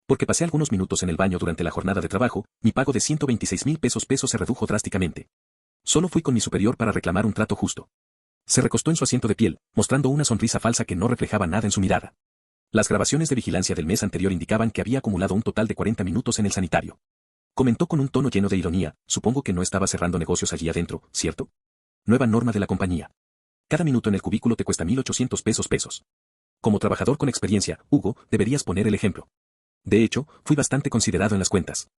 Porque pasé algunos minutos en el baño durante la jornada de trabajo, mi pago de 126,000 pesos se redujo drásticamente. Solo fui con mi superior para reclamar un trato justo. Se recostó en su asiento de piel, mostrando una sonrisa falsa que no reflejaba nada en su mirada. Las grabaciones de vigilancia del mes anterior indicaban que había acumulado un total de 40 minutos en el sanitario. Comentó con un tono lleno de ironía: supongo que no estaba cerrando negocios allí adentro, ¿cierto? Nueva norma de la compañía. Cada minuto en el cubículo te cuesta 1,800 pesos. Como trabajador con experiencia, Hugo, deberías poner el ejemplo. De hecho, fui bastante considerado en las cuentas.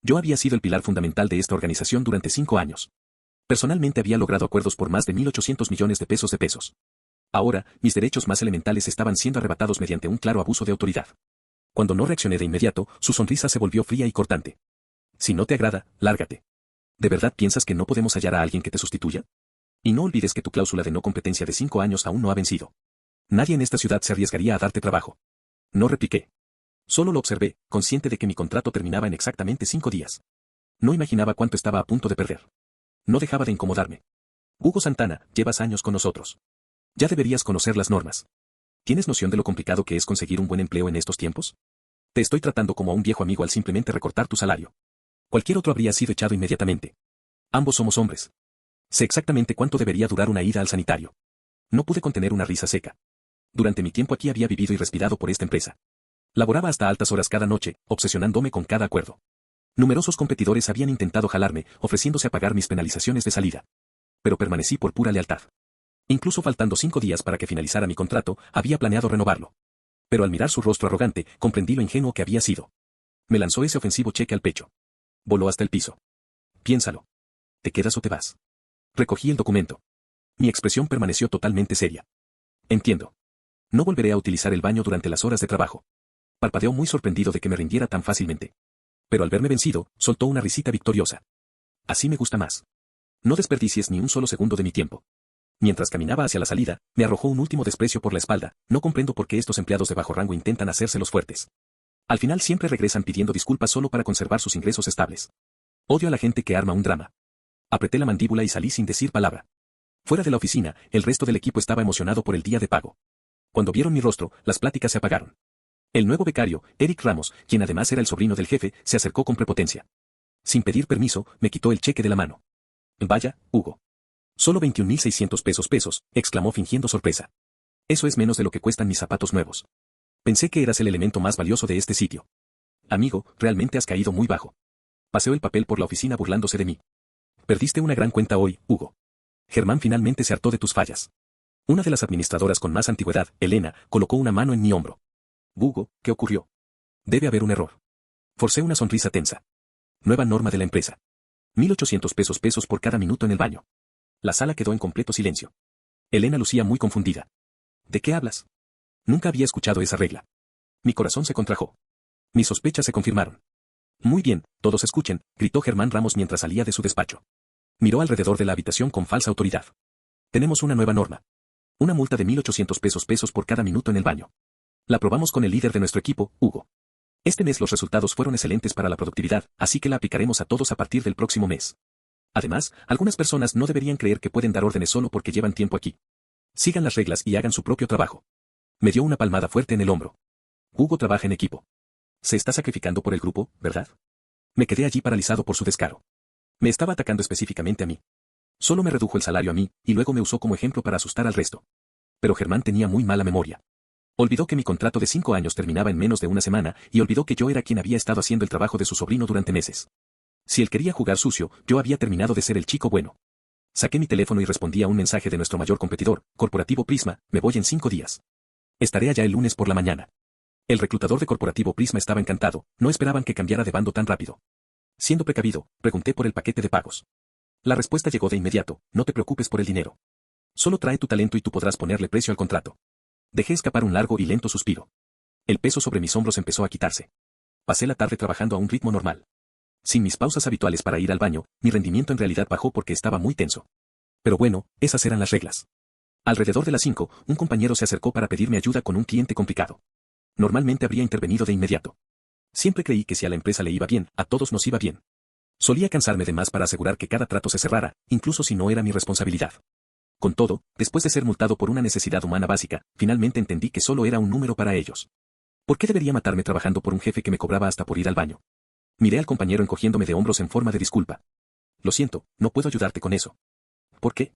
Yo había sido el pilar fundamental de esta organización durante 5 años. Personalmente había logrado acuerdos por más de 1,800 millones de pesos. Ahora, mis derechos más elementales estaban siendo arrebatados mediante un claro abuso de autoridad. Cuando no reaccioné de inmediato, su sonrisa se volvió fría y cortante. Si no te agrada, lárgate. ¿De verdad piensas que no podemos hallar a alguien que te sustituya? Y no olvides que tu cláusula de no competencia de 5 años aún no ha vencido. Nadie en esta ciudad se arriesgaría a darte trabajo. No repliqué. Solo lo observé, consciente de que mi contrato terminaba en exactamente 5 días. No imaginaba cuánto estaba a punto de perder. No dejaba de incomodarme. Hugo Santana, llevas años con nosotros. Ya deberías conocer las normas. ¿Tienes noción de lo complicado que es conseguir un buen empleo en estos tiempos? Te estoy tratando como a un viejo amigo al simplemente recortar tu salario. Cualquier otro habría sido echado inmediatamente. Ambos somos hombres. Sé exactamente cuánto debería durar una ida al sanitario. No pude contener una risa seca. Durante mi tiempo aquí había vivido y respirado por esta empresa. Laboraba hasta altas horas cada noche, obsesionándome con cada acuerdo. Numerosos competidores habían intentado jalarme, ofreciéndose a pagar mis penalizaciones de salida. Pero permanecí por pura lealtad. Incluso faltando 5 días para que finalizara mi contrato, había planeado renovarlo. Pero al mirar su rostro arrogante, comprendí lo ingenuo que había sido. Me lanzó ese ofensivo cheque al pecho. Voló hasta el piso. Piénsalo. ¿Te quedas o te vas? Recogí el documento. Mi expresión permaneció totalmente seria. Entiendo. No volveré a utilizar el baño durante las horas de trabajo. Parpadeó muy sorprendido de que me rindiera tan fácilmente. Pero al verme vencido, soltó una risita victoriosa. Así me gusta más. No desperdicies ni un solo segundo de mi tiempo. Mientras caminaba hacia la salida, me arrojó un último desprecio por la espalda: no comprendo por qué estos empleados de bajo rango intentan hacerse los fuertes. Al final siempre regresan pidiendo disculpas solo para conservar sus ingresos estables. Odio a la gente que arma un drama. Apreté la mandíbula y salí sin decir palabra. Fuera de la oficina, el resto del equipo estaba emocionado por el día de pago. Cuando vieron mi rostro, las pláticas se apagaron. El nuevo becario, Eric Ramos, quien además era el sobrino del jefe, se acercó con prepotencia. Sin pedir permiso, me quitó el cheque de la mano. Vaya, Hugo. Solo 21,600 pesos, exclamó fingiendo sorpresa. Eso es menos de lo que cuestan mis zapatos nuevos. Pensé que eras el elemento más valioso de este sitio. Amigo, realmente has caído muy bajo. Paseó el papel por la oficina burlándose de mí. Perdiste una gran cuenta hoy, Hugo. Germán finalmente se hartó de tus fallas. Una de las administradoras con más antigüedad, Elena, colocó una mano en mi hombro. Hugo, ¿qué ocurrió? Debe haber un error. Forcé una sonrisa tensa. Nueva norma de la empresa. 1,800 pesos por cada minuto en el baño. La sala quedó en completo silencio. Elena lucía muy confundida. ¿De qué hablas? Nunca había escuchado esa regla. Mi corazón se contrajo. Mis sospechas se confirmaron. Muy bien, todos escuchen, gritó Germán Ramos mientras salía de su despacho. Miró alrededor de la habitación con falsa autoridad. Tenemos una nueva norma. Una multa de 1,800 pesos por cada minuto en el baño. La probamos con el líder de nuestro equipo, Hugo. Este mes los resultados fueron excelentes para la productividad, así que la aplicaremos a todos a partir del próximo mes. Además, algunas personas no deberían creer que pueden dar órdenes solo porque llevan tiempo aquí. Sigan las reglas y hagan su propio trabajo. Me dio una palmada fuerte en el hombro. Hugo trabaja en equipo. Se está sacrificando por el grupo, ¿verdad? Me quedé allí paralizado por su descaro. Me estaba atacando específicamente a mí. Solo me redujo el salario a mí, y luego me usó como ejemplo para asustar al resto. Pero Germán tenía muy mala memoria. Olvidó que mi contrato de 5 años terminaba en menos de una semana, y olvidó que yo era quien había estado haciendo el trabajo de su sobrino durante meses. Si él quería jugar sucio, yo había terminado de ser el chico bueno. Saqué mi teléfono y respondí a un mensaje de nuestro mayor competidor, Corporativo Prisma: me voy en 5 días. Estaré allá el lunes por la mañana. El reclutador de Corporativo Prisma estaba encantado, no esperaban que cambiara de bando tan rápido. Siendo precavido, pregunté por el paquete de pagos. La respuesta llegó de inmediato: no te preocupes por el dinero. Solo trae tu talento y tú podrás ponerle precio al contrato. Dejé escapar un largo y lento suspiro. El peso sobre mis hombros empezó a quitarse. Pasé la tarde trabajando a un ritmo normal. Sin mis pausas habituales para ir al baño, mi rendimiento en realidad bajó porque estaba muy tenso. Pero bueno, esas eran las reglas. Alrededor de las 5, un compañero se acercó para pedirme ayuda con un cliente complicado. Normalmente habría intervenido de inmediato. Siempre creí que si a la empresa le iba bien, a todos nos iba bien. Solía cansarme de más para asegurar que cada trato se cerrara, incluso si no era mi responsabilidad. Con todo, después de ser multado por una necesidad humana básica, finalmente entendí que solo era un número para ellos. ¿Por qué debería matarme trabajando por un jefe que me cobraba hasta por ir al baño? Miré al compañero encogiéndome de hombros en forma de disculpa. Lo siento, no puedo ayudarte con eso. ¿Por qué?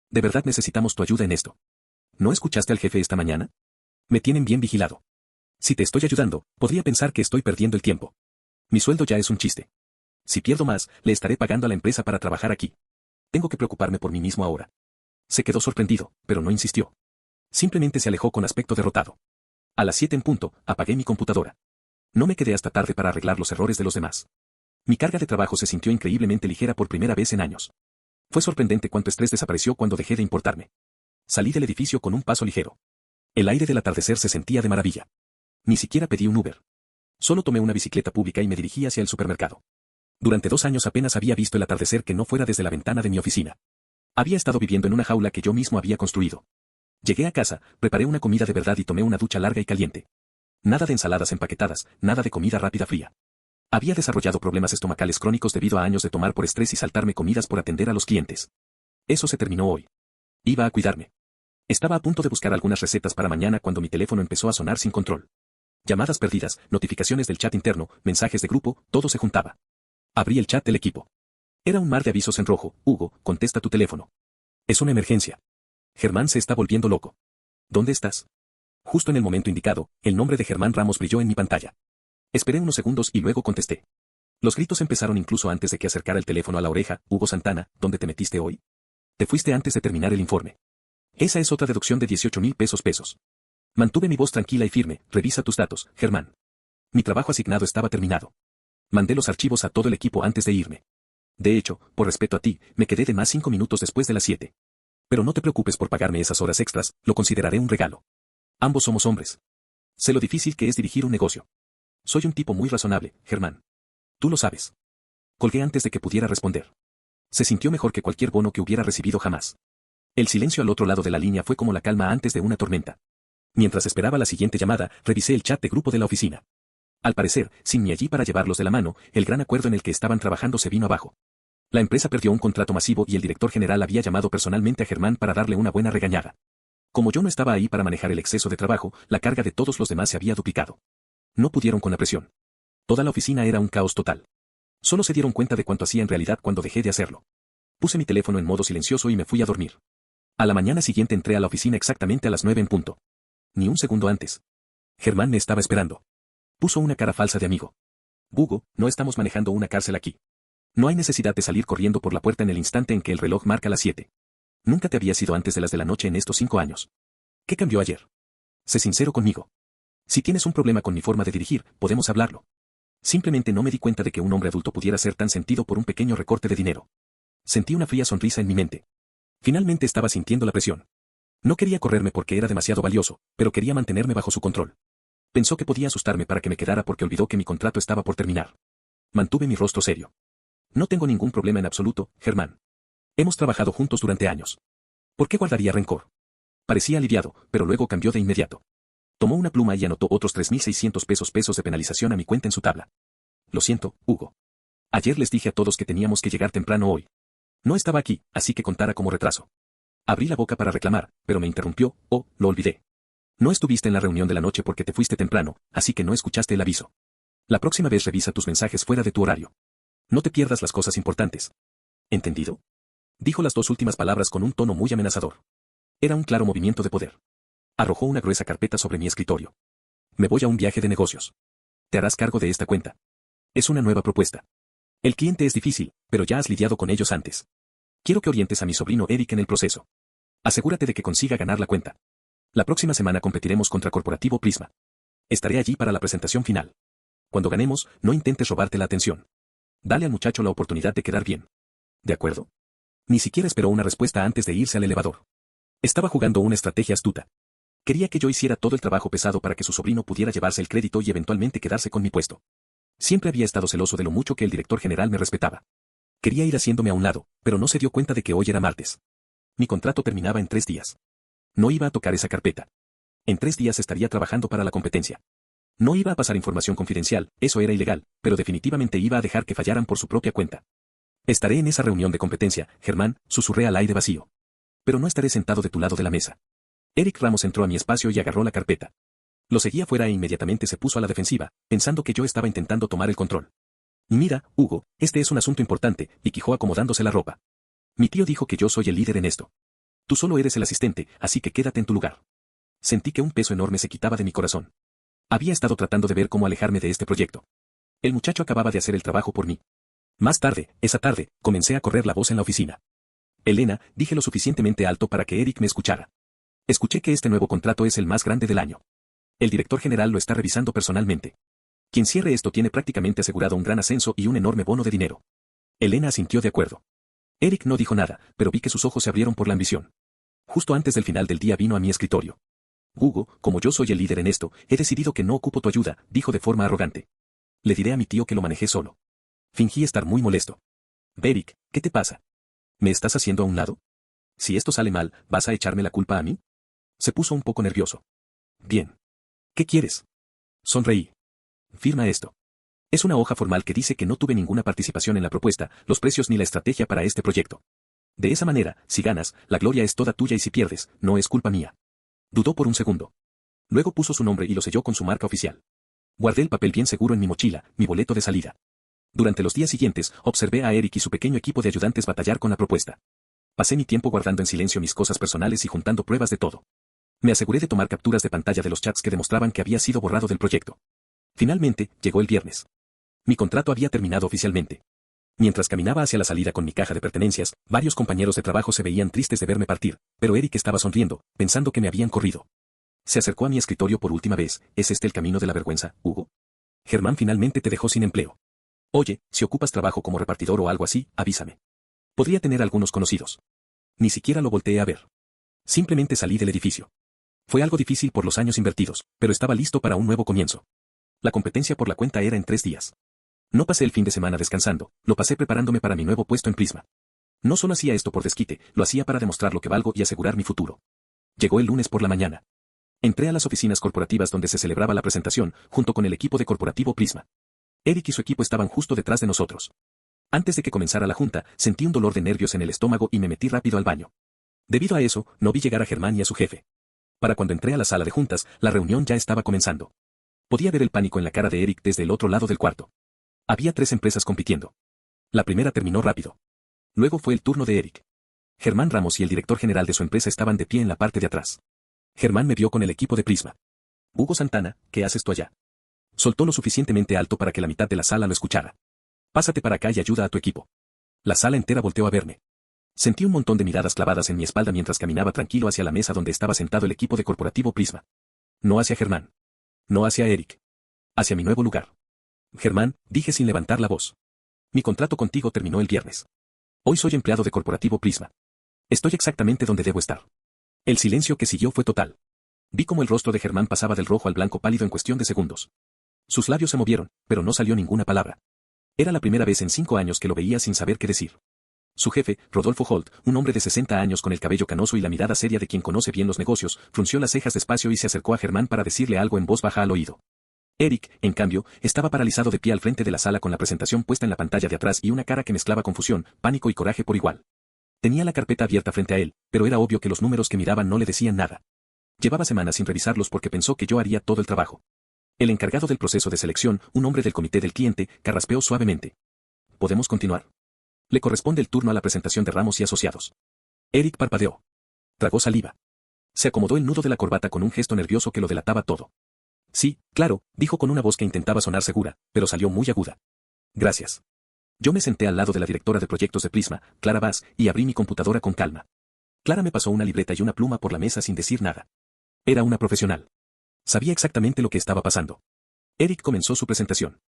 De verdad necesitamos tu ayuda en esto. ¿No escuchaste al jefe esta mañana? Me tienen bien vigilado. Si te estoy ayudando, podría pensar que estoy perdiendo el tiempo. Mi sueldo ya es un chiste. Si pierdo más, le estaré pagando a la empresa para trabajar aquí. Tengo que preocuparme por mí mismo ahora. Se quedó sorprendido, pero no insistió. Simplemente se alejó con aspecto derrotado. A las 7 en punto, apagué mi computadora. No me quedé hasta tarde para arreglar los errores de los demás. Mi carga de trabajo se sintió increíblemente ligera por primera vez en años. Fue sorprendente cuánto estrés desapareció cuando dejé de importarme. Salí del edificio con un paso ligero. El aire del atardecer se sentía de maravilla. Ni siquiera pedí un Uber. Solo tomé una bicicleta pública y me dirigí hacia el supermercado. Durante 2 años apenas había visto el atardecer que no fuera desde la ventana de mi oficina. Había estado viviendo en una jaula que yo mismo había construido. Llegué a casa, preparé una comida de verdad y tomé una ducha larga y caliente. Nada de ensaladas empaquetadas, nada de comida rápida fría. Había desarrollado problemas estomacales crónicos debido a años de tomar por estrés y saltarme comidas por atender a los clientes. Eso se terminó hoy. Iba a cuidarme. Estaba a punto de buscar algunas recetas para mañana cuando mi teléfono empezó a sonar sin control. Llamadas perdidas, notificaciones del chat interno, mensajes de grupo, todo se juntaba. Abrí el chat del equipo. Era un mar de avisos en rojo. Hugo, contesta tu teléfono. Es una emergencia. Germán se está volviendo loco. ¿Dónde estás? Justo en el momento indicado, el nombre de Germán Ramos brilló en mi pantalla. Esperé unos segundos y luego contesté. Los gritos empezaron incluso antes de que acercara el teléfono a la oreja. Hugo Santana, ¿dónde te metiste hoy? Te fuiste antes de terminar el informe. Esa es otra deducción de 18,000 pesos. Mantuve mi voz tranquila y firme. Revisa tus datos, Germán. Mi trabajo asignado estaba terminado. Mandé los archivos a todo el equipo antes de irme. De hecho, por respeto a ti, me quedé de más 5 minutos después de las 7. Pero no te preocupes por pagarme esas horas extras, lo consideraré un regalo. Ambos somos hombres. Sé lo difícil que es dirigir un negocio. Soy un tipo muy razonable, Germán. Tú lo sabes. Colgué antes de que pudiera responder. Se sintió mejor que cualquier bono que hubiera recibido jamás. El silencio al otro lado de la línea fue como la calma antes de una tormenta. Mientras esperaba la siguiente llamada, revisé el chat de grupo de la oficina. Al parecer, sin ni allí para llevarlos de la mano, el gran acuerdo en el que estaban trabajando se vino abajo. La empresa perdió un contrato masivo y el director general había llamado personalmente a Germán para darle una buena regañada. Como yo no estaba ahí para manejar el exceso de trabajo, la carga de todos los demás se había duplicado. No pudieron con la presión. Toda la oficina era un caos total. Solo se dieron cuenta de cuánto hacía en realidad cuando dejé de hacerlo. Puse mi teléfono en modo silencioso y me fui a dormir. A la mañana siguiente entré a la oficina exactamente a las 9 en punto. Ni un segundo antes. Germán me estaba esperando. Puso una cara falsa de amigo. Hugo, no estamos manejando una cárcel aquí. No hay necesidad de salir corriendo por la puerta en el instante en que el reloj marca las 7. Nunca te habías ido antes de las de la noche en estos 5 años. ¿Qué cambió ayer? Sé sincero conmigo. Si tienes un problema con mi forma de dirigir, podemos hablarlo. Simplemente no me di cuenta de que un hombre adulto pudiera ser tan sentido por un pequeño recorte de dinero. Sentí una fría sonrisa en mi mente. Finalmente estaba sintiendo la presión. No quería correrme porque era demasiado valioso, pero quería mantenerme bajo su control. Pensó que podía asustarme para que me quedara porque olvidó que mi contrato estaba por terminar. Mantuve mi rostro serio. No tengo ningún problema en absoluto, Germán. Hemos trabajado juntos durante años. ¿Por qué guardaría rencor? Parecía aliviado, pero luego cambió de inmediato. Tomó una pluma y anotó otros 3,600 pesos de penalización a mi cuenta en su tabla. Lo siento, Hugo. Ayer les dije a todos que teníamos que llegar temprano hoy. No estaba aquí, así que contara como retraso. Abrí la boca para reclamar, pero me interrumpió. Oh, lo olvidé. No estuviste en la reunión de la noche porque te fuiste temprano, así que no escuchaste el aviso. La próxima vez revisa tus mensajes fuera de tu horario. No te pierdas las cosas importantes. ¿Entendido? Dijo las 2 últimas palabras con un tono muy amenazador. Era un claro movimiento de poder. Arrojó una gruesa carpeta sobre mi escritorio. Me voy a un viaje de negocios. Te harás cargo de esta cuenta. Es una nueva propuesta. El cliente es difícil, pero ya has lidiado con ellos antes. Quiero que orientes a mi sobrino Eric en el proceso. Asegúrate de que consiga ganar la cuenta. La próxima semana competiremos contra Corporativo Prisma. Estaré allí para la presentación final. Cuando ganemos, no intentes robarte la atención. Dale al muchacho la oportunidad de quedar bien. ¿De acuerdo? Ni siquiera esperó una respuesta antes de irse al elevador. Estaba jugando una estrategia astuta. Quería que yo hiciera todo el trabajo pesado para que su sobrino pudiera llevarse el crédito y eventualmente quedarse con mi puesto. Siempre había estado celoso de lo mucho que el director general me respetaba. Quería ir haciéndome a un lado, pero no se dio cuenta de que hoy era martes. Mi contrato terminaba en 3 días. No iba a tocar esa carpeta. En 3 días estaría trabajando para la competencia. No iba a pasar información confidencial, eso era ilegal, pero definitivamente iba a dejar que fallaran por su propia cuenta. Estaré en esa reunión de competencia, Germán, susurré al aire vacío. Pero no estaré sentado de tu lado de la mesa. Eric Ramos entró a mi espacio y agarró la carpeta. Lo seguía fuera e inmediatamente se puso a la defensiva, pensando que yo estaba intentando tomar el control. Mira, Hugo, este es un asunto importante, y quijó acomodándose la ropa. Mi tío dijo que yo soy el líder en esto. Tú solo eres el asistente, así que quédate en tu lugar. Sentí que un peso enorme se quitaba de mi corazón. Había estado tratando de ver cómo alejarme de este proyecto. El muchacho acababa de hacer el trabajo por mí. Más tarde, esa tarde, comencé a correr la voz en la oficina. Elena, dije lo suficientemente alto para que Eric me escuchara. Escuché que este nuevo contrato es el más grande del año. El director general lo está revisando personalmente. Quien cierre esto tiene prácticamente asegurado un gran ascenso y un enorme bono de dinero. Elena asintió de acuerdo. Eric no dijo nada, pero vi que sus ojos se abrieron por la ambición. Justo antes del final del día vino a mi escritorio. Hugo, como yo soy el líder en esto, he decidido que no ocupo tu ayuda, dijo de forma arrogante. Le diré a mi tío que lo manejé solo. Fingí estar muy molesto. Eric, ¿qué te pasa? ¿Me estás haciendo a un lado? Si esto sale mal, ¿vas a echarme la culpa a mí? Se puso un poco nervioso. Bien. ¿Qué quieres? Sonreí. Firma esto. Es una hoja formal que dice que no tuve ninguna participación en la propuesta, los precios ni la estrategia para este proyecto. De esa manera, si ganas, la gloria es toda tuya y si pierdes, no es culpa mía. Dudó por un segundo. Luego puso su nombre y lo selló con su marca oficial. Guardé el papel bien seguro en mi mochila, mi boleto de salida. Durante los días siguientes, observé a Eric y su pequeño equipo de ayudantes batallar con la propuesta. Pasé mi tiempo guardando en silencio mis cosas personales y juntando pruebas de todo. Me aseguré de tomar capturas de pantalla de los chats que demostraban que había sido borrado del proyecto. Finalmente, llegó el viernes. Mi contrato había terminado oficialmente. Mientras caminaba hacia la salida con mi caja de pertenencias, varios compañeros de trabajo se veían tristes de verme partir, pero Eric estaba sonriendo, pensando que me habían corrido. Se acercó a mi escritorio por última vez. ¿Es este el camino de la vergüenza, Hugo? Germán finalmente te dejó sin empleo. Oye, si ocupas trabajo como repartidor o algo así, avísame. Podría tener algunos conocidos. Ni siquiera lo volteé a ver. Simplemente salí del edificio. Fue algo difícil por los años invertidos, pero estaba listo para un nuevo comienzo. La competencia por la cuenta era en 3 días. No pasé el fin de semana descansando, lo pasé preparándome para mi nuevo puesto en Prisma. No solo hacía esto por desquite, lo hacía para demostrar lo que valgo y asegurar mi futuro. Llegó el lunes por la mañana. Entré a las oficinas corporativas donde se celebraba la presentación, junto con el equipo de Corporativo Prisma. Eric y su equipo estaban justo detrás de nosotros. Antes de que comenzara la junta, sentí un dolor de nervios en el estómago y me metí rápido al baño. Debido a eso, no vi llegar a Germán y a su jefe. Para cuando entré a la sala de juntas, la reunión ya estaba comenzando. Podía ver el pánico en la cara de Eric desde el otro lado del cuarto. Había 3 empresas compitiendo. La primera terminó rápido. Luego fue el turno de Eric. Germán Ramos y el director general de su empresa estaban de pie en la parte de atrás. Germán me vio con el equipo de Prisma. Hugo Santana, ¿qué haces tú allá? Soltó lo suficientemente alto para que la mitad de la sala lo escuchara. Pásate para acá y ayuda a tu equipo. La sala entera volteó a verme. Sentí un montón de miradas clavadas en mi espalda mientras caminaba tranquilo hacia la mesa donde estaba sentado el equipo de Corporativo Prisma. No hacia Germán. No hacia Eric. Hacia mi nuevo lugar. Germán, dije sin levantar la voz. Mi contrato contigo terminó el viernes. Hoy soy empleado de Corporativo Prisma. Estoy exactamente donde debo estar. El silencio que siguió fue total. Vi cómo el rostro de Germán pasaba del rojo al blanco pálido en cuestión de segundos. Sus labios se movieron, pero no salió ninguna palabra. Era la primera vez en 5 años que lo veía sin saber qué decir. Su jefe, Rodolfo Holt, un hombre de 60 años con el cabello canoso y la mirada seria de quien conoce bien los negocios, frunció las cejas despacio y se acercó a Germán para decirle algo en voz baja al oído. Eric, en cambio, estaba paralizado de pie al frente de la sala con la presentación puesta en la pantalla de atrás y una cara que mezclaba confusión, pánico y coraje por igual. Tenía la carpeta abierta frente a él, pero era obvio que los números que miraban no le decían nada. Llevaba semanas sin revisarlos porque pensó que yo haría todo el trabajo. El encargado del proceso de selección, un hombre del comité del cliente, carraspeó suavemente. ¿Podemos continuar? Le corresponde el turno a la presentación de Ramos y Asociados. Eric parpadeó. Tragó saliva. Se acomodó el nudo de la corbata con un gesto nervioso que lo delataba todo. Sí, claro, dijo con una voz que intentaba sonar segura, pero salió muy aguda. Gracias. Yo me senté al lado de la directora de proyectos de Prisma, Clara Bass, y abrí mi computadora con calma. Clara me pasó una libreta y una pluma por la mesa sin decir nada. Era una profesional. Sabía exactamente lo que estaba pasando. Eric comenzó su presentación.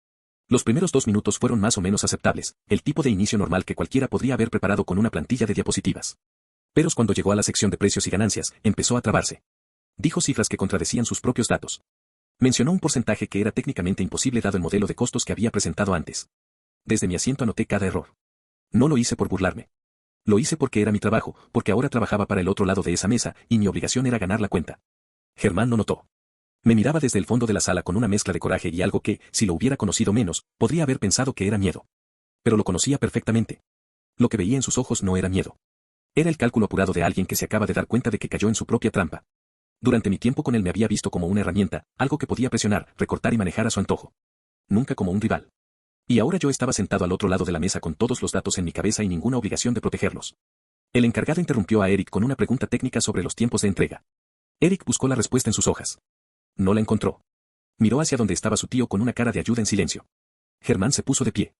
Los primeros 2 minutos fueron más o menos aceptables, el tipo de inicio normal que cualquiera podría haber preparado con una plantilla de diapositivas. Pero cuando llegó a la sección de precios y ganancias, empezó a trabarse. Dijo cifras que contradecían sus propios datos. Mencionó un porcentaje que era técnicamente imposible dado el modelo de costos que había presentado antes. Desde mi asiento anoté cada error. No lo hice por burlarme. Lo hice porque era mi trabajo, porque ahora trabajaba para el otro lado de esa mesa, y mi obligación era ganar la cuenta. Germán lo notó. Me miraba desde el fondo de la sala con una mezcla de coraje y algo que, si lo hubiera conocido menos, podría haber pensado que era miedo. Pero lo conocía perfectamente. Lo que veía en sus ojos no era miedo. Era el cálculo apurado de alguien que se acaba de dar cuenta de que cayó en su propia trampa. Durante mi tiempo con él me había visto como una herramienta, algo que podía presionar, recortar y manejar a su antojo. Nunca como un rival. Y ahora yo estaba sentado al otro lado de la mesa con todos los datos en mi cabeza y ninguna obligación de protegerlos. El encargado interrumpió a Eric con una pregunta técnica sobre los tiempos de entrega. Eric buscó la respuesta en sus hojas. No la encontró. Miró hacia donde estaba su tío con una cara de ayuda en silencio. Germán se puso de pie.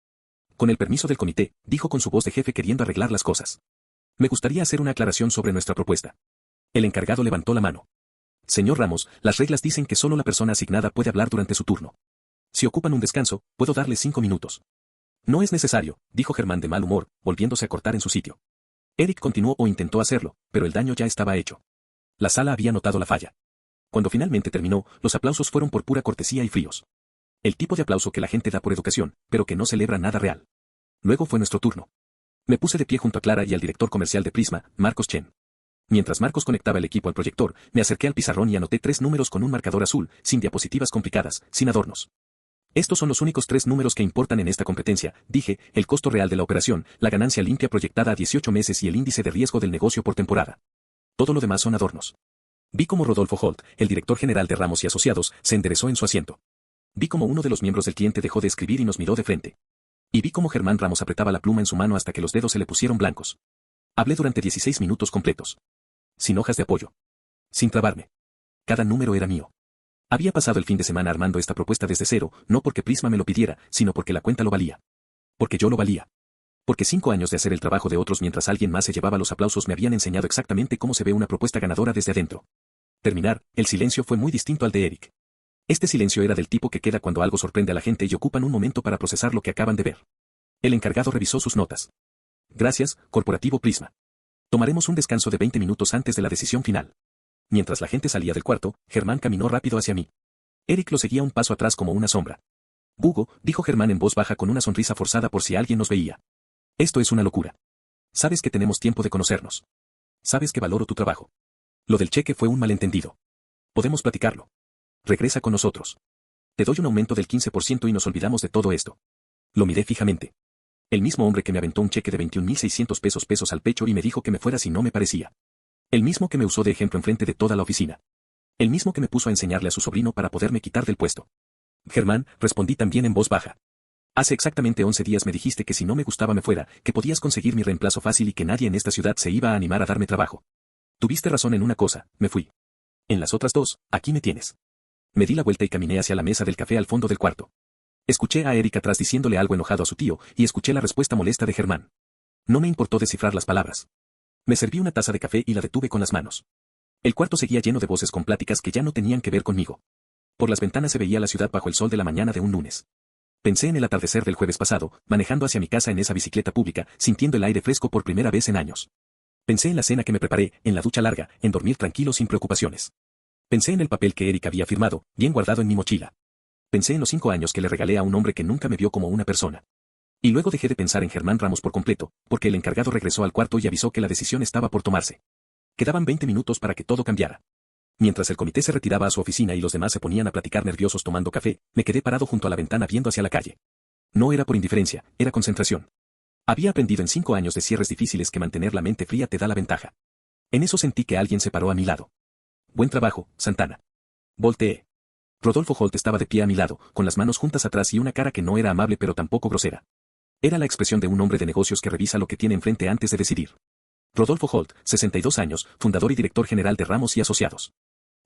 Con el permiso del comité, dijo con su voz de jefe queriendo arreglar las cosas. Me gustaría hacer una aclaración sobre nuestra propuesta. El encargado levantó la mano. Señor Ramos, las reglas dicen que solo la persona asignada puede hablar durante su turno. Si ocupan un descanso, puedo darles 5 minutos. No es necesario, dijo Germán de mal humor, volviéndose a cortar en su sitio. Eric continuó o intentó hacerlo, pero el daño ya estaba hecho. La sala había notado la falla. Cuando finalmente terminó, los aplausos fueron por pura cortesía y fríos. El tipo de aplauso que la gente da por educación, pero que no celebra nada real. Luego fue nuestro turno. Me puse de pie junto a Clara y al director comercial de Prisma, Marcos Chen. Mientras Marcos conectaba el equipo al proyector, me acerqué al pizarrón y anoté 3 números con un marcador azul, sin diapositivas complicadas, sin adornos. Estos son los únicos 3 números que importan en esta competencia, dije, el costo real de la operación, la ganancia limpia proyectada a 18 meses y el índice de riesgo del negocio por temporada. Todo lo demás son adornos. Vi cómo Rodolfo Holt, el director general de Ramos y Asociados, se enderezó en su asiento. Vi cómo uno de los miembros del cliente dejó de escribir y nos miró de frente. Y vi cómo Germán Ramos apretaba la pluma en su mano hasta que los dedos se le pusieron blancos. Hablé durante 16 minutos completos. Sin hojas de apoyo. Sin trabarme. Cada número era mío. Había pasado el fin de semana armando esta propuesta desde cero, no porque Prisma me lo pidiera, sino porque la cuenta lo valía. Porque yo lo valía. Porque 5 años de hacer el trabajo de otros mientras alguien más se llevaba los aplausos me habían enseñado exactamente cómo se ve una propuesta ganadora desde adentro. Terminar, el silencio fue muy distinto al de Eric. Este silencio era del tipo que queda cuando algo sorprende a la gente y ocupan un momento para procesar lo que acaban de ver. El encargado revisó sus notas. Gracias, Corporativo Prisma. Tomaremos un descanso de 20 minutos antes de la decisión final. Mientras la gente salía del cuarto, Germán caminó rápido hacia mí. Eric lo seguía un paso atrás como una sombra. Hugo, dijo Germán en voz baja con una sonrisa forzada por si alguien nos veía. Esto es una locura. Sabes que tenemos tiempo de conocernos. Sabes que valoro tu trabajo. Lo del cheque fue un malentendido. Podemos platicarlo. Regresa con nosotros. Te doy un aumento del 15% y nos olvidamos de todo esto. Lo miré fijamente. El mismo hombre que me aventó un cheque de 21.600 pesos al pecho y me dijo que me fuera si no me parecía. El mismo que me usó de ejemplo enfrente de toda la oficina. El mismo que me puso a enseñarle a su sobrino para poderme quitar del puesto. Germán, respondí también en voz baja. Hace exactamente 11 días me dijiste que si no me gustaba me fuera, que podías conseguir mi reemplazo fácil y que nadie en esta ciudad se iba a animar a darme trabajo. Tuviste razón en una cosa, me fui. En las otras 2, aquí me tienes. Me di la vuelta y caminé hacia la mesa del café al fondo del cuarto. Escuché a Eric atrás diciéndole algo enojado a su tío, y escuché la respuesta molesta de Germán. No me importó descifrar las palabras. Me serví una taza de café y la detuve con las manos. El cuarto seguía lleno de voces con pláticas que ya no tenían que ver conmigo. Por las ventanas se veía la ciudad bajo el sol de la mañana de un lunes. Pensé en el atardecer del jueves pasado, manejando hacia mi casa en esa bicicleta pública, sintiendo el aire fresco por primera vez en años. Pensé en la cena que me preparé, en la ducha larga, en dormir tranquilo sin preocupaciones. Pensé en el papel que Eric había firmado, bien guardado en mi mochila. Pensé en los 5 años que le regalé a un hombre que nunca me vio como una persona. Y luego dejé de pensar en Germán Ramos por completo, porque el encargado regresó al cuarto y avisó que la decisión estaba por tomarse. Quedaban 20 minutos para que todo cambiara. Mientras el comité se retiraba a su oficina y los demás se ponían a platicar nerviosos tomando café, me quedé parado junto a la ventana viendo hacia la calle. No era por indiferencia, era concentración. Había aprendido en 5 años de cierres difíciles que mantener la mente fría te da la ventaja. En eso sentí que alguien se paró a mi lado. Buen trabajo, Santana. Volteé. Rodolfo Holt estaba de pie a mi lado, con las manos juntas atrás y una cara que no era amable pero tampoco grosera. Era la expresión de un hombre de negocios que revisa lo que tiene enfrente antes de decidir. Rodolfo Holt, 62 años, fundador y director general de Ramos y Asociados.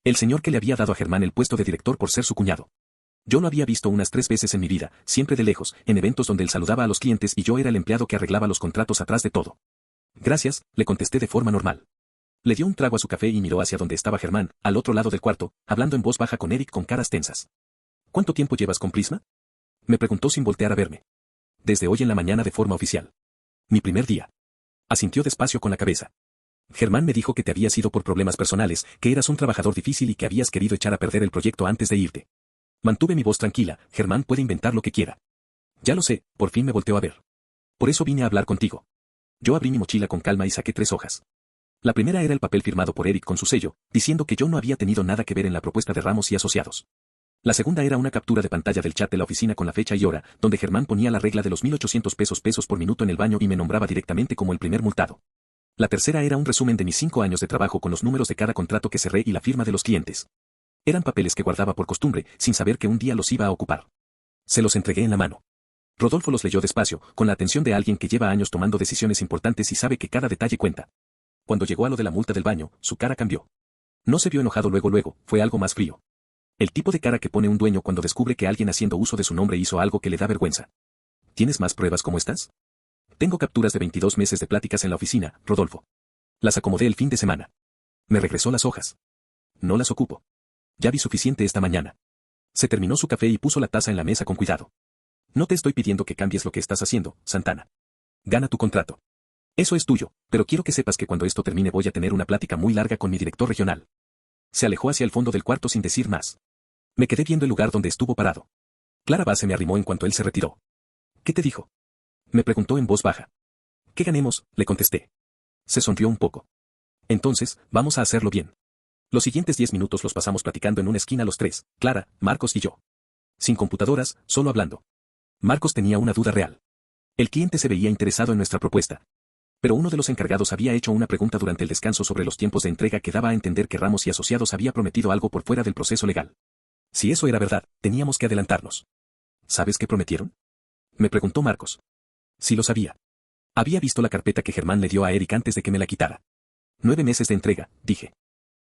El señor que le había dado a Germán el puesto de director por ser su cuñado. Yo lo había visto unas 3 veces en mi vida, siempre de lejos, en eventos donde él saludaba a los clientes y yo era el empleado que arreglaba los contratos atrás de todo. Gracias, le contesté de forma normal. Le dio un trago a su café y miró hacia donde estaba Germán, al otro lado del cuarto, hablando en voz baja con Eric con caras tensas. ¿Cuánto tiempo llevas con Prisma? Me preguntó sin voltear a verme. Desde hoy en la mañana de forma oficial. Mi primer día. Asintió despacio con la cabeza. Germán me dijo que te habías ido por problemas personales, que eras un trabajador difícil y que habías querido echar a perder el proyecto antes de irte. Mantuve mi voz tranquila, Germán puede inventar lo que quiera. Ya lo sé, por fin me volteó a ver. Por eso vine a hablar contigo. Yo abrí mi mochila con calma y saqué 3 hojas. La primera era el papel firmado por Eric con su sello, diciendo que yo no había tenido nada que ver en la propuesta de Ramos y Asociados. La segunda era una captura de pantalla del chat de la oficina con la fecha y hora, donde Germán ponía la regla de los 1.800 pesos por minuto en el baño y me nombraba directamente como el primer multado. La tercera era un resumen de mis 5 años de trabajo con los números de cada contrato que cerré y la firma de los clientes. Eran papeles que guardaba por costumbre, sin saber que un día los iba a ocupar. Se los entregué en la mano. Rodolfo los leyó despacio, con la atención de alguien que lleva años tomando decisiones importantes y sabe que cada detalle cuenta. Cuando llegó a lo de la multa del baño, su cara cambió. No se vio enojado luego, fue algo más frío. El tipo de cara que pone un dueño cuando descubre que alguien haciendo uso de su nombre hizo algo que le da vergüenza. ¿Tienes más pruebas como estas? Tengo capturas de 22 meses de pláticas en la oficina, Rodolfo. Las acomodé el fin de semana. Me regresó las hojas. No las ocupo. Ya vi suficiente esta mañana. Se terminó su café y puso la taza en la mesa con cuidado. No te estoy pidiendo que cambies lo que estás haciendo, Santana. Gana tu contrato. Eso es tuyo, pero quiero que sepas que cuando esto termine voy a tener una plática muy larga con mi director regional. Se alejó hacia el fondo del cuarto sin decir más. Me quedé viendo el lugar donde estuvo parado. Clara Base me arrimó en cuanto él se retiró. ¿Qué te dijo? Me preguntó en voz baja. ¿Qué ganemos?, le contesté. Se sonrió un poco. Entonces, vamos a hacerlo bien. Los siguientes 10 minutos los pasamos platicando en una esquina los tres, Clara, Marcos y yo. Sin computadoras, solo hablando. Marcos tenía una duda real. El cliente se veía interesado en nuestra propuesta. Pero uno de los encargados había hecho una pregunta durante el descanso sobre los tiempos de entrega que daba a entender que Ramos y Asociados había prometido algo por fuera del proceso legal. Si eso era verdad, teníamos que adelantarnos. ¿Sabes qué prometieron?, me preguntó Marcos. Sí lo sabía. Había visto la carpeta que Germán le dio a Eric antes de que me la quitara. 9 meses de entrega, dije.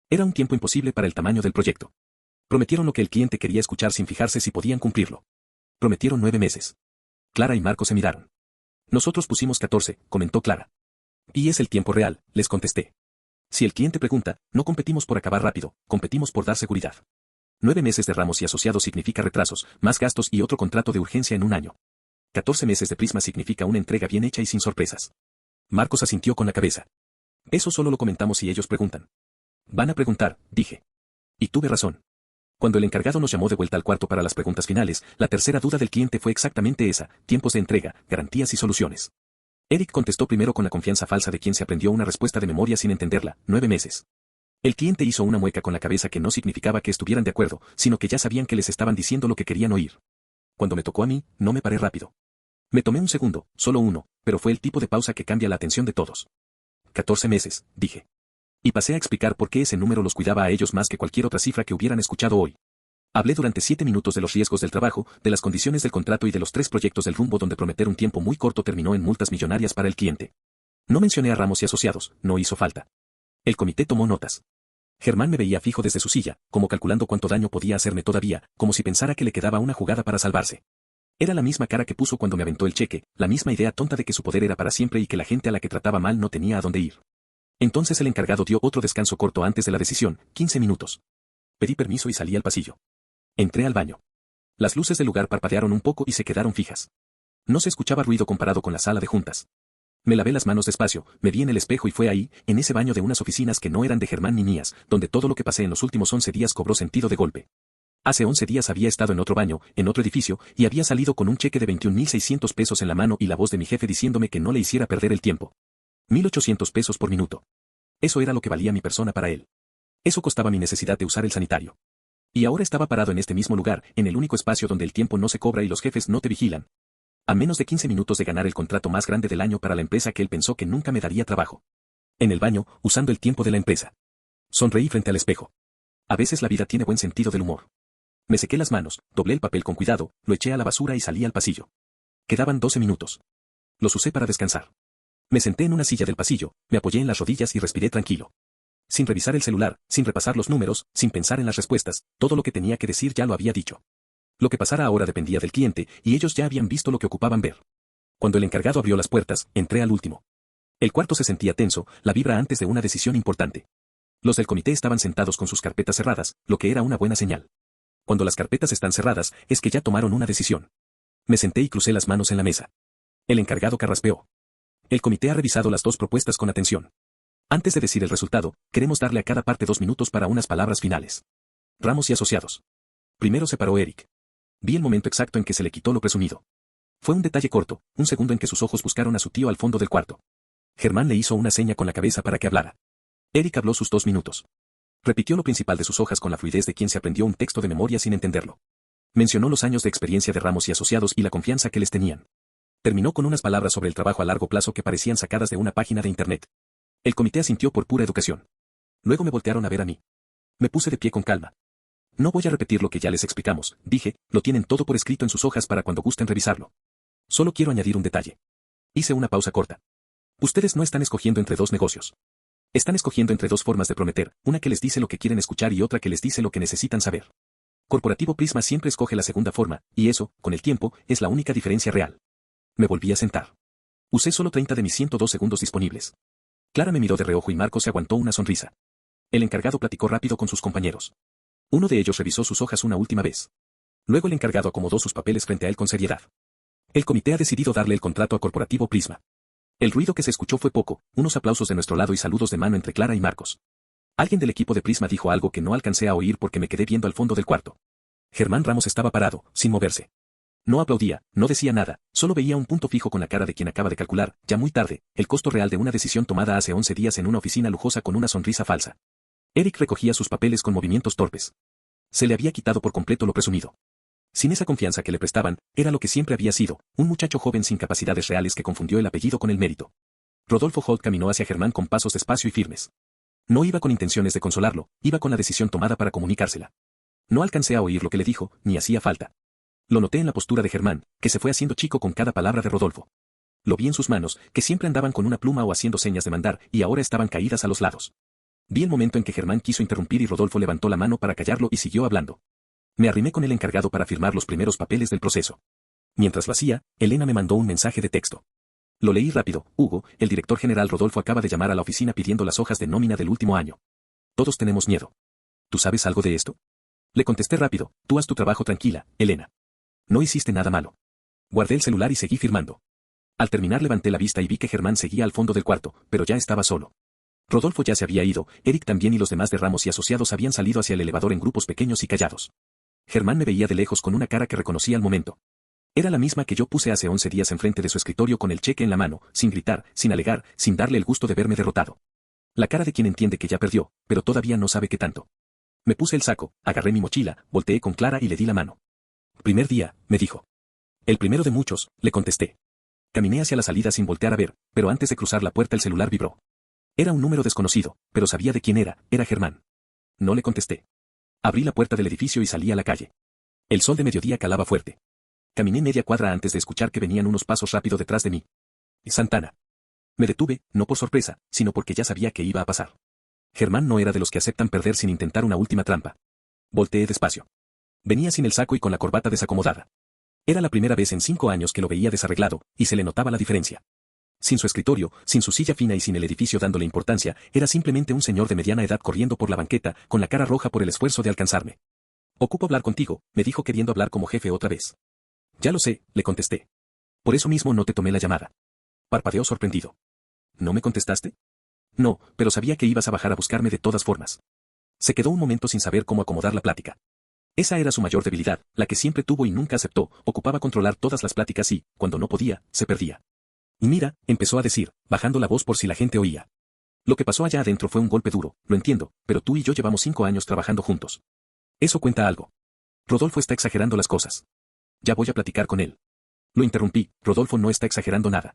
Era un tiempo imposible para el tamaño del proyecto. Prometieron lo que el cliente quería escuchar sin fijarse si podían cumplirlo. Prometieron 9 meses. Clara y Marcos se miraron. Nosotros pusimos 14, comentó Clara. Y es el tiempo real, les contesté. Si el cliente pregunta, no competimos por acabar rápido, competimos por dar seguridad. 9 meses de Ramos y Asociados significa retrasos, más gastos y otro contrato de urgencia en un año. 14 meses de Prisma significa una entrega bien hecha y sin sorpresas. Marcos asintió con la cabeza. Eso solo lo comentamos si ellos preguntan. Van a preguntar, dije. Y tuve razón. Cuando el encargado nos llamó de vuelta al cuarto para las preguntas finales, la tercera duda del cliente fue exactamente esa: tiempos de entrega, garantías y soluciones. Eric contestó primero con la confianza falsa de quien se aprendió una respuesta de memoria sin entenderla: 9 meses. El cliente hizo una mueca con la cabeza que no significaba que estuvieran de acuerdo, sino que ya sabían que les estaban diciendo lo que querían oír. Cuando me tocó a mí, no me paré rápido. Me tomé un segundo, solo uno, pero fue el tipo de pausa que cambia la atención de todos. 14 meses, dije. Y pasé a explicar por qué ese número los cuidaba a ellos más que cualquier otra cifra que hubieran escuchado hoy. Hablé durante 7 minutos de los riesgos del trabajo, de las condiciones del contrato y de los 3 proyectos del rumbo donde prometer un tiempo muy corto terminó en multas millonarias para el cliente. No mencioné a Ramos y Asociados, no hizo falta. El comité tomó notas. Germán me veía fijo desde su silla, como calculando cuánto daño podía hacerme todavía, como si pensara que le quedaba una jugada para salvarse. Era la misma cara que puso cuando me aventó el cheque, la misma idea tonta de que su poder era para siempre y que la gente a la que trataba mal no tenía a dónde ir. Entonces el encargado dio otro descanso corto antes de la decisión, 15 minutos. Pedí permiso y salí al pasillo. Entré al baño. Las luces del lugar parpadearon un poco y se quedaron fijas. No se escuchaba ruido comparado con la sala de juntas. Me lavé las manos despacio, me vi en el espejo y fue ahí, en ese baño de unas oficinas que no eran de Germán ni mías, donde todo lo que pasé en los últimos 11 días cobró sentido de golpe. Hace 11 días había estado en otro baño, en otro edificio, y había salido con un cheque de 21.600 pesos en la mano y la voz de mi jefe diciéndome que no le hiciera perder el tiempo. 1.800 pesos por minuto. Eso era lo que valía mi persona para él. Eso costaba mi necesidad de usar el sanitario. Y ahora estaba parado en este mismo lugar, en el único espacio donde el tiempo no se cobra y los jefes no te vigilan. A menos de 15 minutos de ganar el contrato más grande del año para la empresa que él pensó que nunca me daría trabajo. En el baño, usando el tiempo de la empresa. Sonreí frente al espejo. A veces la vida tiene buen sentido del humor. Me sequé las manos, doblé el papel con cuidado, lo eché a la basura y salí al pasillo. Quedaban 12 minutos. Los usé para descansar. Me senté en una silla del pasillo, me apoyé en las rodillas y respiré tranquilo. Sin revisar el celular, sin repasar los números, sin pensar en las respuestas, todo lo que tenía que decir ya lo había dicho. Lo que pasara ahora dependía del cliente, y ellos ya habían visto lo que ocupaban ver. Cuando el encargado abrió las puertas, entré al último. El cuarto se sentía tenso, la vibra antes de una decisión importante. Los del comité estaban sentados con sus carpetas cerradas, lo que era una buena señal. Cuando las carpetas están cerradas, es que ya tomaron una decisión. Me senté y crucé las manos en la mesa. El encargado carraspeó. El comité ha revisado las 2 propuestas con atención. Antes de decir el resultado, queremos darle a cada parte 2 minutos para unas palabras finales. Ramos y Asociados. Primero se paró Eric. Vi el momento exacto en que se le quitó lo presumido. Fue un detalle corto, un segundo en que sus ojos buscaron a su tío al fondo del cuarto. Germán le hizo una seña con la cabeza para que hablara. Eric habló sus 2 minutos. Repitió lo principal de sus hojas con la fluidez de quien se aprendió un texto de memoria sin entenderlo. Mencionó los años de experiencia de Ramos y Asociados y la confianza que les tenían. Terminó con unas palabras sobre el trabajo a largo plazo que parecían sacadas de una página de internet. El comité asintió por pura educación. Luego me voltearon a ver a mí. Me puse de pie con calma. No voy a repetir lo que ya les explicamos, dije, lo tienen todo por escrito en sus hojas para cuando gusten revisarlo. Solo quiero añadir un detalle. Hice una pausa corta. Ustedes no están escogiendo entre dos negocios. Están escogiendo entre dos formas de prometer, una que les dice lo que quieren escuchar y otra que les dice lo que necesitan saber. Corporativo Prisma siempre escoge la segunda forma, y eso, con el tiempo, es la única diferencia real. Me volví a sentar. Usé solo 30 de mis 102 segundos disponibles. Clara me miró de reojo y Marcos se aguantó una sonrisa. El encargado platicó rápido con sus compañeros. Uno de ellos revisó sus hojas una última vez. Luego el encargado acomodó sus papeles frente a él con seriedad. El comité ha decidido darle el contrato a Corporativo Prisma. El ruido que se escuchó fue poco, unos aplausos de nuestro lado y saludos de mano entre Clara y Marcos. Alguien del equipo de Prisma dijo algo que no alcancé a oír porque me quedé viendo al fondo del cuarto. Germán Ramos estaba parado, sin moverse. No aplaudía, no decía nada, solo veía un punto fijo con la cara de quien acaba de calcular, ya muy tarde, el costo real de una decisión tomada hace 11 días en una oficina lujosa con una sonrisa falsa. Eric recogía sus papeles con movimientos torpes. Se le había quitado por completo lo presumido. Sin esa confianza que le prestaban, era lo que siempre había sido, un muchacho joven sin capacidades reales que confundió el apellido con el mérito. Rodolfo Holt caminó hacia Germán con pasos despacio y firmes. No iba con intenciones de consolarlo, iba con la decisión tomada para comunicársela. No alcancé a oír lo que le dijo, ni hacía falta. Lo noté en la postura de Germán, que se fue haciendo chico con cada palabra de Rodolfo. Lo vi en sus manos, que siempre andaban con una pluma o haciendo señas de mandar, y ahora estaban caídas a los lados. Vi el momento en que Germán quiso interrumpir y Rodolfo levantó la mano para callarlo y siguió hablando. Me arrimé con el encargado para firmar los primeros papeles del proceso. Mientras lo hacía, Elena me mandó un mensaje de texto. Lo leí rápido. Hugo, el director general Rodolfo acaba de llamar a la oficina pidiendo las hojas de nómina del último año. Todos tenemos miedo. ¿Tú sabes algo de esto? Le contesté rápido, tú haz tu trabajo tranquila, Elena. No hiciste nada malo. Guardé el celular y seguí firmando. Al terminar levanté la vista y vi que Germán seguía al fondo del cuarto, pero ya estaba solo. Rodolfo ya se había ido, Eric también y los demás de Ramos y asociados habían salido hacia el elevador en grupos pequeños y callados. Germán me veía de lejos con una cara que reconocí al momento. Era la misma que yo puse hace 11 días enfrente de su escritorio con el cheque en la mano, sin gritar, sin alegar, sin darle el gusto de verme derrotado. La cara de quien entiende que ya perdió, pero todavía no sabe qué tanto. Me puse el saco, agarré mi mochila, volteé con Clara y le di la mano. Primer día, me dijo. El primero de muchos, le contesté. Caminé hacia la salida sin voltear a ver, pero antes de cruzar la puerta el celular vibró. Era un número desconocido, pero sabía de quién era Germán. No le contesté. Abrí la puerta del edificio y salí a la calle. El sol de mediodía calaba fuerte. Caminé media cuadra antes de escuchar que venían unos pasos rápido detrás de mí. Santana. Me detuve, no por sorpresa, sino porque ya sabía que iba a pasar. Germán no era de los que aceptan perder sin intentar una última trampa. Volteé despacio. Venía sin el saco y con la corbata desacomodada. Era la primera vez en 5 años que lo veía desarreglado, y se le notaba la diferencia. Sin su escritorio, sin su silla fina y sin el edificio dándole importancia, era simplemente un señor de mediana edad corriendo por la banqueta, con la cara roja por el esfuerzo de alcanzarme. Ocupo hablar contigo, me dijo queriendo hablar como jefe otra vez. Ya lo sé, le contesté. Por eso mismo no te tomé la llamada. Parpadeó sorprendido. ¿No me contestaste? No, pero sabía que ibas a bajar a buscarme de todas formas. Se quedó un momento sin saber cómo acomodar la plática. Esa era su mayor debilidad, la que siempre tuvo y nunca aceptó, ocupaba controlar todas las pláticas y, cuando no podía, se perdía. Y mira, empezó a decir, bajando la voz por si la gente oía. Lo que pasó allá adentro fue un golpe duro, lo entiendo, pero tú y yo llevamos 5 años trabajando juntos. Eso cuenta algo. Rodolfo está exagerando las cosas. Ya voy a platicar con él. Lo interrumpí, Rodolfo no está exagerando nada.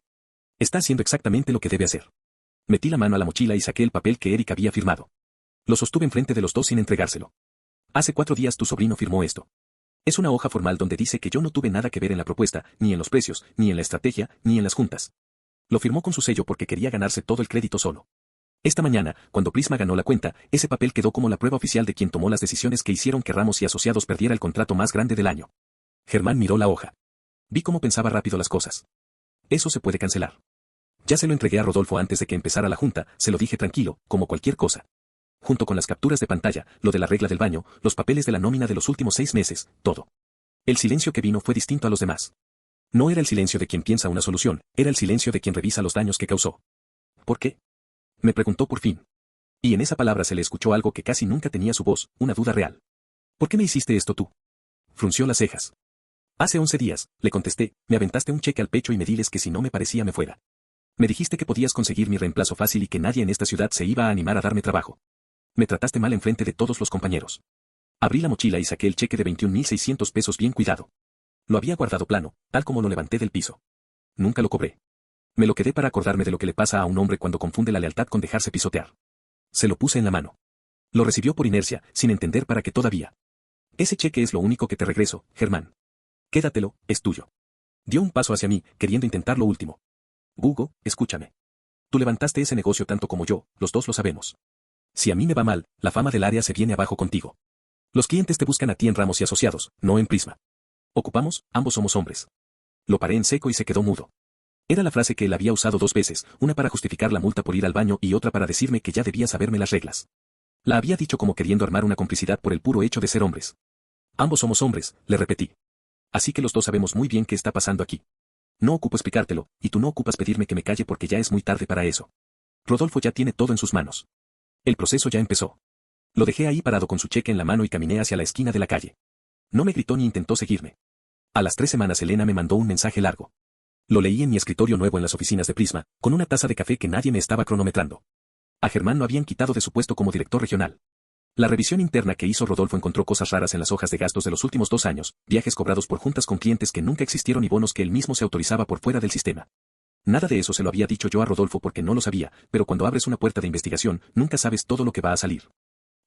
Está haciendo exactamente lo que debe hacer. Metí la mano a la mochila y saqué el papel que Eric había firmado. Lo sostuve enfrente de los dos sin entregárselo. Hace 4 días tu sobrino firmó esto. Es una hoja formal donde dice que yo no tuve nada que ver en la propuesta, ni en los precios, ni en la estrategia, ni en las juntas. Lo firmó con su sello porque quería ganarse todo el crédito solo. Esta mañana, cuando Prisma ganó la cuenta, ese papel quedó como la prueba oficial de quien tomó las decisiones que hicieron que Ramos y Asociados perdiera el contrato más grande del año. Germán miró la hoja. Vi cómo pensaba rápido las cosas. Eso se puede cancelar. Ya se lo entregué a Rodolfo antes de que empezara la junta, se lo dije tranquilo, como cualquier cosa. Junto con las capturas de pantalla, lo de la regla del baño, los papeles de la nómina de los últimos 6 meses, todo. El silencio que vino fue distinto a los demás. No era el silencio de quien piensa una solución, era el silencio de quien revisa los daños que causó. ¿Por qué? Me preguntó por fin. Y en esa palabra se le escuchó algo que casi nunca tenía su voz, una duda real. ¿Por qué me hiciste esto tú? Frunció las cejas. Hace 11 días, le contesté, me aventaste un cheque al pecho y me diles que si no me parecía me fuera. Me dijiste que podías conseguir mi reemplazo fácil y que nadie en esta ciudad se iba a animar a darme trabajo. Me trataste mal enfrente de todos los compañeros. Abrí la mochila y saqué el cheque de 21.600 pesos bien cuidado. Lo había guardado plano, tal como lo levanté del piso. Nunca lo cobré. Me lo quedé para acordarme de lo que le pasa a un hombre cuando confunde la lealtad con dejarse pisotear. Se lo puse en la mano. Lo recibió por inercia, sin entender para qué todavía. Ese cheque es lo único que te regreso, Germán. Quédatelo, es tuyo. Dio un paso hacia mí, queriendo intentar lo último. Hugo, escúchame. Tú levantaste ese negocio tanto como yo, los dos lo sabemos. Si a mí me va mal, la fama del área se viene abajo contigo. Los clientes te buscan a ti en Ramos y Asociados, no en Prisma. ¿Ocupamos? Ambos somos hombres. Lo paré en seco y se quedó mudo. Era la frase que él había usado 2 veces, una para justificar la multa por ir al baño y otra para decirme que ya debía saberme las reglas. La había dicho como queriendo armar una complicidad por el puro hecho de ser hombres. Ambos somos hombres, le repetí. Así que los dos sabemos muy bien qué está pasando aquí. No ocupo explicártelo, y tú no ocupas pedirme que me calle porque ya es muy tarde para eso. Rodolfo ya tiene todo en sus manos. El proceso ya empezó. Lo dejé ahí parado con su cheque en la mano y caminé hacia la esquina de la calle. No me gritó ni intentó seguirme. A las 3 semanas Elena me mandó un mensaje largo. Lo leí en mi escritorio nuevo en las oficinas de Prisma, con una taza de café que nadie me estaba cronometrando. A Germán lo habían quitado de su puesto como director regional. La revisión interna que hizo Rodolfo encontró cosas raras en las hojas de gastos de los últimos 2 años, viajes cobrados por juntas con clientes que nunca existieron y bonos que él mismo se autorizaba por fuera del sistema. Nada de eso se lo había dicho yo a Rodolfo porque no lo sabía, pero cuando abres una puerta de investigación, nunca sabes todo lo que va a salir.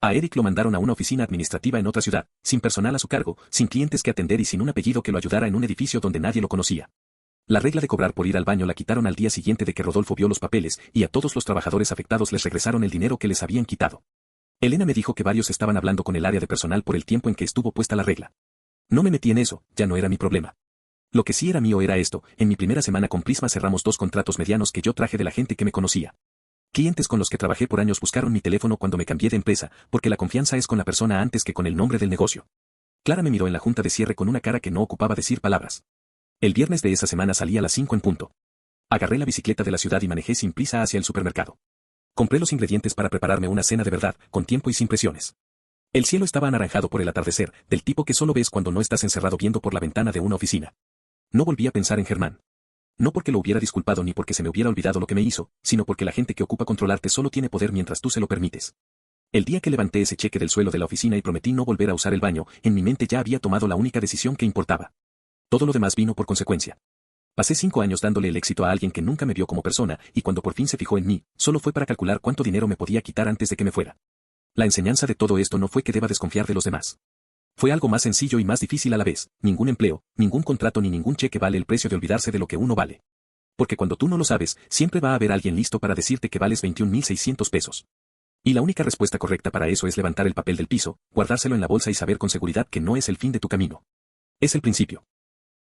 A Eric lo mandaron a una oficina administrativa en otra ciudad, sin personal a su cargo, sin clientes que atender y sin un apellido que lo ayudara en un edificio donde nadie lo conocía. La regla de cobrar por ir al baño la quitaron al día siguiente de que Rodolfo vio los papeles, y a todos los trabajadores afectados les regresaron el dinero que les habían quitado. Elena me dijo que varios estaban hablando con el área de personal por el tiempo en que estuvo puesta la regla. No me metí en eso, ya no era mi problema. Lo que sí era mío era esto: en mi primera semana con Prisma cerramos 2 contratos medianos que yo traje de la gente que me conocía. Clientes con los que trabajé por años buscaron mi teléfono cuando me cambié de empresa, porque la confianza es con la persona antes que con el nombre del negocio. Clara me miró en la junta de cierre con una cara que no ocupaba decir palabras. El viernes de esa semana salí a las 5 en punto. Agarré la bicicleta de la ciudad y manejé sin prisa hacia el supermercado. Compré los ingredientes para prepararme una cena de verdad, con tiempo y sin presiones. El cielo estaba anaranjado por el atardecer, del tipo que solo ves cuando no estás encerrado viendo por la ventana de una oficina. No volví a pensar en Germán. No porque lo hubiera disculpado ni porque se me hubiera olvidado lo que me hizo, sino porque la gente que ocupa controlarte solo tiene poder mientras tú se lo permites. El día que levanté ese cheque del suelo de la oficina y prometí no volver a usar el baño, en mi mente ya había tomado la única decisión que importaba. Todo lo demás vino por consecuencia. Pasé 5 años dándole el éxito a alguien que nunca me vio como persona, y cuando por fin se fijó en mí, solo fue para calcular cuánto dinero me podía quitar antes de que me fuera. La enseñanza de todo esto no fue que deba desconfiar de los demás. Fue algo más sencillo y más difícil a la vez: ningún empleo, ningún contrato ni ningún cheque vale el precio de olvidarse de lo que uno vale. Porque cuando tú no lo sabes, siempre va a haber alguien listo para decirte que vales 21.600 pesos. Y la única respuesta correcta para eso es levantar el papel del piso, guardárselo en la bolsa y saber con seguridad que no es el fin de tu camino. Es el principio.